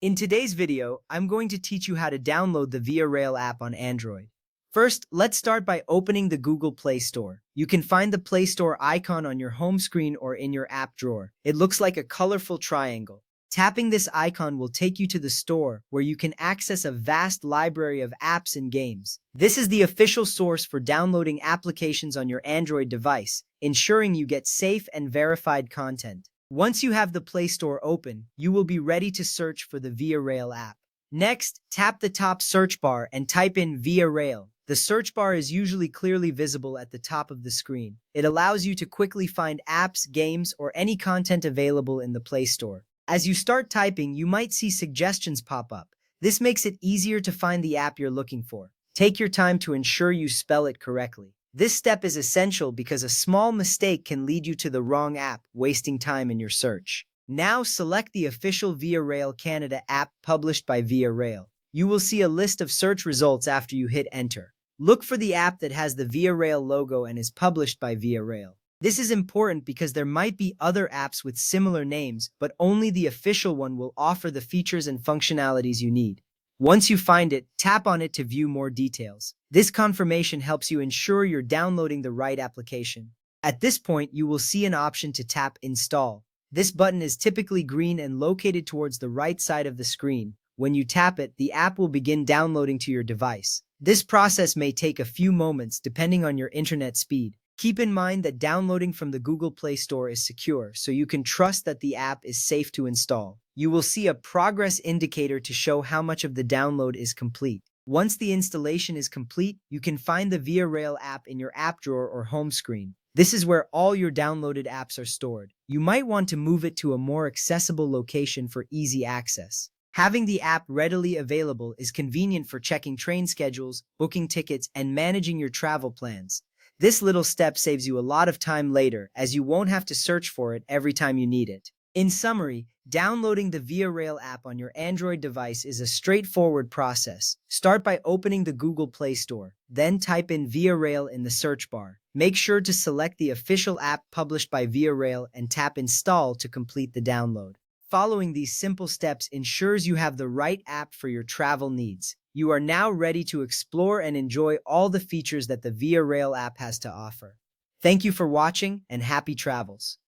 In today's video, I'm going to teach you how to download the Via Rail app on Android. First, let's start by opening the Google Play Store. You can find the Play Store icon on your home screen or in your app drawer. It looks like a colorful triangle. Tapping this icon will take you to the store, where you can access a vast library of apps and games. This is the official source for downloading applications on your Android device, ensuring you get safe and verified content. Once you have the Play Store open, you will be ready to search for the Via Rail app. Next, tap the top search bar and type in Via Rail. The search bar is usually clearly visible at the top of the screen. It allows you to quickly find apps, games, or any content available in the Play Store. As you start typing, you might see suggestions pop up. This makes it easier to find the app you're looking for. Take your time to ensure you spell it correctly. This step is essential because a small mistake can lead you to the wrong app, wasting time in your search. Now select the official Via Rail Canada app published by Via Rail. You will see a list of search results after you hit enter. Look for the app that has the Via Rail logo and is published by Via Rail. This is important because there might be other apps with similar names, but only the official one will offer the features and functionalities you need. Once you find it, tap on it to view more details. This confirmation helps you ensure you're downloading the right application. At this point, you will see an option to tap Install. This button is typically green and located towards the right side of the screen. When you tap it, the app will begin downloading to your device. This process may take a few moments depending on your internet speed. Keep in mind that downloading from the Google Play Store is secure, so you can trust that the app is safe to install. You will see a progress indicator to show how much of the download is complete. Once the installation is complete, you can find the Via Rail app in your app drawer or home screen. This is where all your downloaded apps are stored. You might want to move it to a more accessible location for easy access. Having the app readily available is convenient for checking train schedules, booking tickets, and managing your travel plans. This little step saves you a lot of time later, as you won't have to search for it every time you need it. In summary, downloading the Via Rail app on your Android device is a straightforward process. Start by opening the Google Play Store, then type in Via Rail in the search bar. Make sure to select the official app published by Via Rail and tap Install to complete the download. Following these simple steps ensures you have the right app for your travel needs. You are now ready to explore and enjoy all the features that the Via Rail app has to offer. Thank you for watching and happy travels.